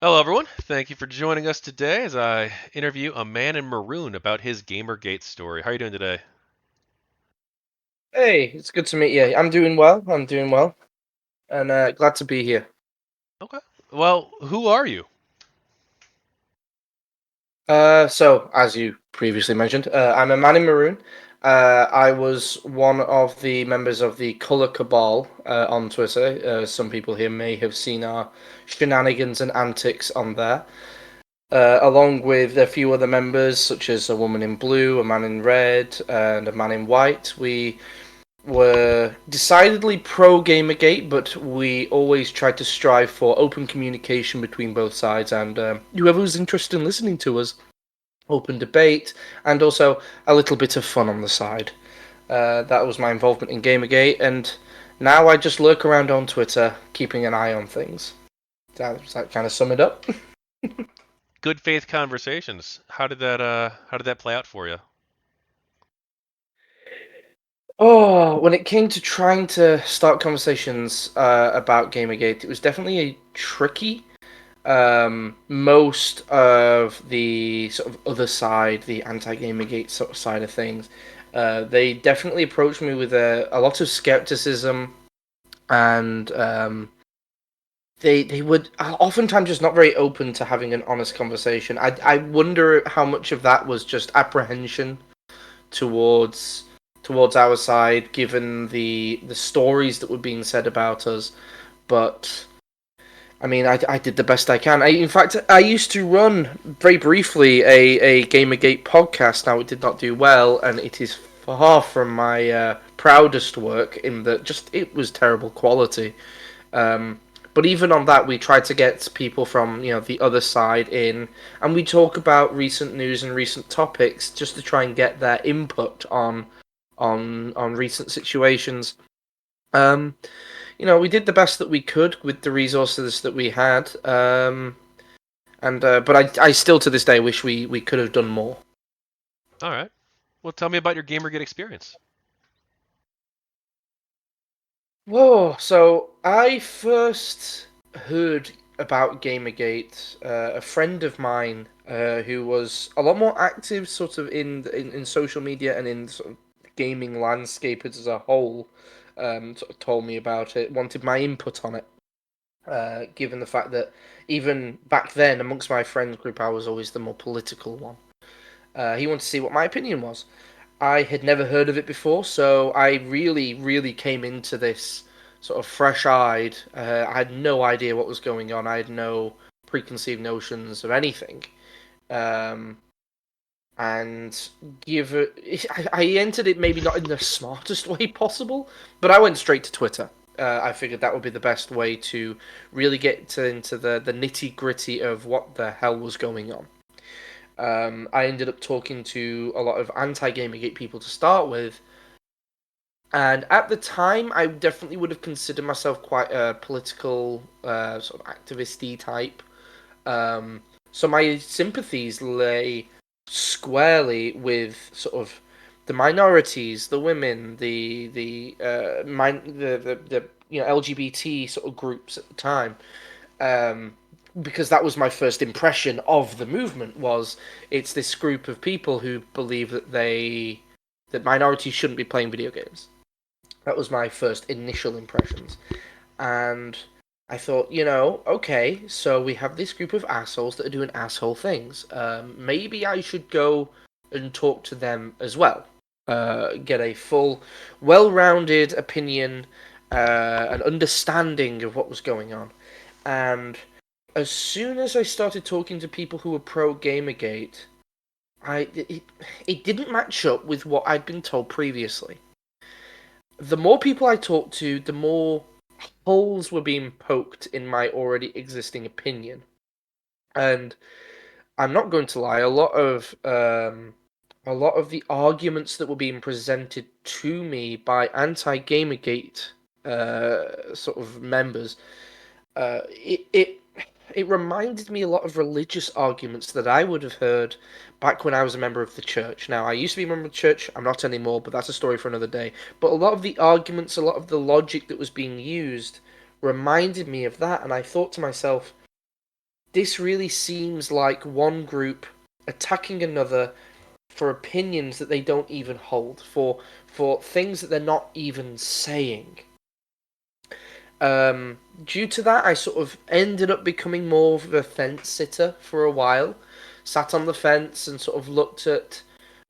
Hello, everyone. Thank you for joining us today as I interview A Man in Maroon about his GamerGate story. How are you doing today? Hey, it's good to meet you. I'm doing well. And glad to be here. Okay. Well, who are you? So as you previously mentioned, I'm a man in maroon. I was one of the members of the Color Cabal on Twitter. Some people here may have seen our shenanigans and antics on there, along with a few other members, such as a woman in blue, a man in red, and a man in white. We were decidedly pro Gamergate, but we always tried to strive for open communication between both sides and whoever was interested in listening to us, open debate, and also a little bit of fun on the side. That was my involvement in Gamergate, and now I just lurk around on Twitter, keeping an eye on things. Does that kind of sum it up? Good faith conversations. How did that play out for you? Oh, when it came to trying to start conversations about Gamergate, it was definitely a tricky. Most of the sort of other side, the anti-Gamergate sort of side of things, they definitely approached me with a lot of skepticism, and they would oftentimes just not very open to having an honest conversation. I wonder how much of that was just apprehension towards towards our side, given the stories that were being said about us, but. I mean, I did the best I can. In fact, I used to run very briefly a Gamergate podcast. Now, it did not do well, and it is far from my proudest work in that just it was terrible quality. Um, but even on that, we tried to get people from the other side in, and we talk about recent news and recent topics just to try and get their input on recent situations. Um, we did the best that we could with the resources that we had. And but I still to this day wish we could have done more. All right. Well, tell me about your GamerGate experience. Whoa! So I first heard about Gamergate. A friend of mine who was a lot more active, sort of in social media and in sort of gaming landscape as a whole, sort of told me about it. Wanted my input on it. Given the fact that even back then, amongst my friends group, I was always the more political one. He wanted to see what my opinion was. I had never heard of it before, so I really, really came into this sort of fresh-eyed. I had no idea what was going on. I had no preconceived notions of anything. Um, and give it, I entered it maybe not in the smartest way possible, but I went straight to Twitter. I figured that would be the best way to really get into the nitty gritty of what the hell was going on. I ended up talking to a lot of anti-Gamergate people to start with, and at the time, I definitely would have considered myself quite a political, sort of activisty type. Um, so my sympathies lay squarely with sort of the minorities, the women, the LGBT sort of groups at the time. Um, because that was my first impression of the movement was it's this group of people who believe that minorities shouldn't be playing video games. That was my first initial impressions. And I thought, okay, so we have this group of assholes that are doing asshole things. Maybe I should go and talk to them as well. Get a full, well rounded opinion and understanding of what was going on. And as soon as I started talking to people who were pro Gamergate, it didn't match up with what I'd been told previously. The more people I talked to, the more holes were being poked in my already existing opinion. And I'm not going to lie, a lot of the arguments that were being presented to me by anti-Gamergate sort of members, it reminded me a lot of religious arguments that I would have heard back when I was a member of the church. Now, I used to be a member of the church, I'm not anymore, but that's a story for another day. But a lot of the arguments, a lot of the logic that was being used reminded me of that, and I thought to myself, this really seems like one group attacking another for opinions that they don't even hold, for things that they're not even saying. Due to that, I sort of ended up becoming more of a fence sitter for a while. Sat on the fence and sort of looked at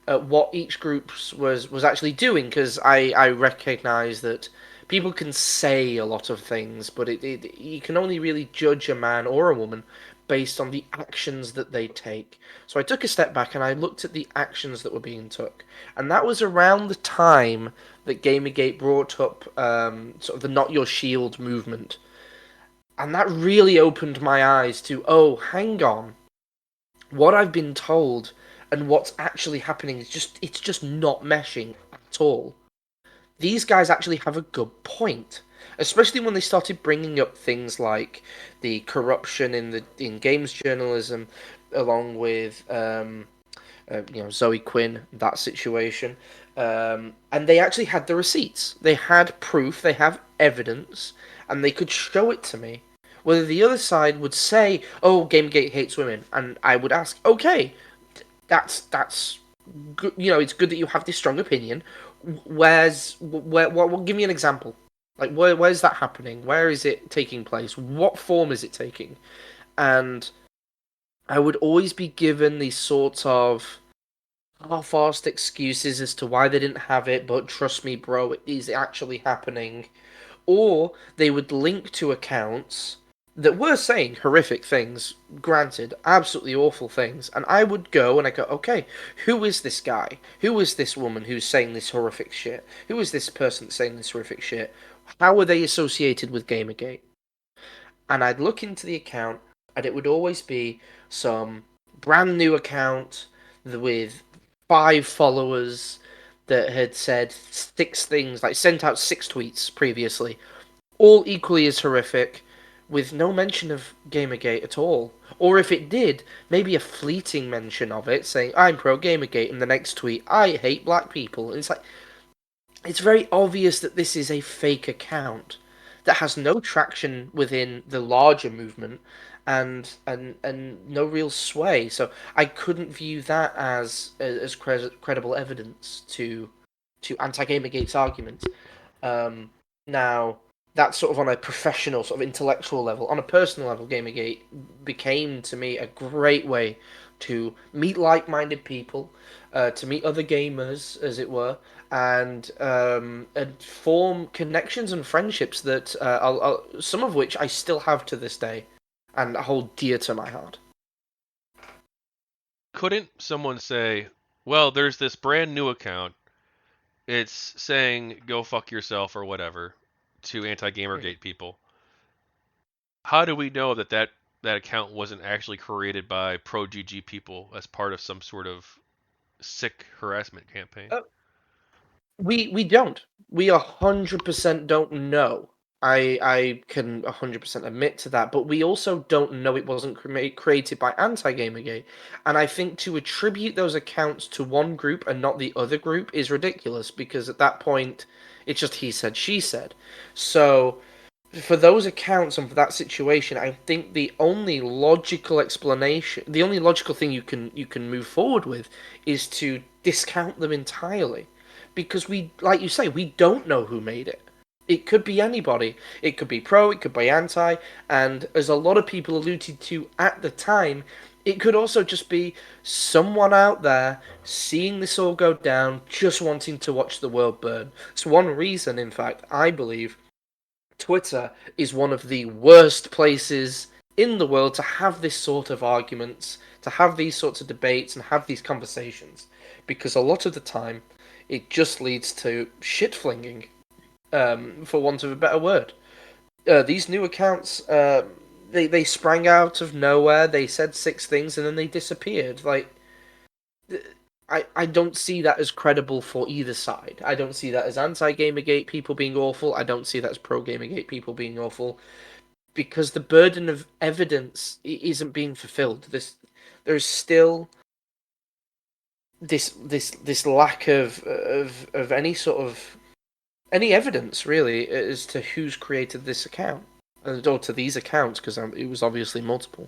what each group was actually doing, because I recognise that people can say a lot of things, but you can only really judge a man or a woman based on the actions that they take. So I took a step back and I looked at the actions that were being took, and that was around the time that Gamergate brought up sort of the Not Your Shield movement, and that really opened my eyes to, oh, hang on, what I've been told and what's actually happening is just not meshing at all. These guys actually have a good point, especially when they started bringing up things like the corruption in games journalism, along with Zoe Quinn, that situation. And they actually had the receipts. They had proof. They have evidence, and they could show it to me. Whether the other side would say, "Oh, GameGate hates women," and I would ask, "Okay, that's good. You know, it's good that you have this strong opinion. What? Give me an example. Like, where's that happening? Where is it taking place? What form is it taking?" And I would always be given these sorts of half-assed excuses as to why they didn't have it, but trust me, bro, it is actually happening. Or they would link to accounts that were saying horrific things, granted, absolutely awful things, and I would go and I go, okay, who is this guy? Who is this woman who's saying this horrific shit? Who is this person saying this horrific shit? How are they associated with Gamergate? And I'd look into the account, and it would always be some brand new account with 5 followers that had said 6 things, like sent out 6 tweets previously, all equally as horrific, with no mention of Gamergate at all. Or if it did, maybe a fleeting mention of it, saying, I'm pro Gamergate, and the next tweet, I hate black people. And it's like, it's very obvious that this is a fake account that has no traction within the larger movement and no real sway. So I couldn't view that as credible evidence to anti-Gamergate's argument. Now, that's sort of on a professional, sort of intellectual level. On a personal level, Gamergate became to me a great way to meet like-minded people, to meet other gamers, as it were, and form connections and friendships that some of which I still have to this day and hold dear to my heart. Couldn't someone say, well, there's this brand new account. It's saying go fuck yourself or whatever to Mhm. anti-Gamergate people. How do we know that that account wasn't actually created by pro-GG people as part of some sort of sick harassment campaign? Uh, we don't. We 100% don't know. I can 100% admit to that, but we also don't know it wasn't created by anti-Gamergate. And I think to attribute those accounts to one group and not the other group is ridiculous, because at that point it's just he said she said. So for those accounts and for that situation, I think the only logical explanation, the only logical thing you can move forward with, is to discount them entirely, because we, like you say, we don't know who made it. It could be anybody. It could be pro. It could be anti. And as a lot of people alluded to at the time, it could also just be someone out there seeing this all go down, just wanting to watch the world burn. It's one reason, in fact, I believe Twitter is one of the worst places in the world to have this sort of arguments, to have these sorts of debates, and have these conversations, because a lot of the time it just leads to shit flinging, for want of a better word. These new accounts, they sprang out of nowhere. They said 6 things and then they disappeared. Like, I don't see that as credible for either side. I don't see that as anti-Gamergate people being awful. I don't see that as pro-Gamergate people being awful, because the burden of evidence isn't being fulfilled. There's still this lack of any sort of any evidence really as to who's created this account, or to these accounts, because it was obviously multiple.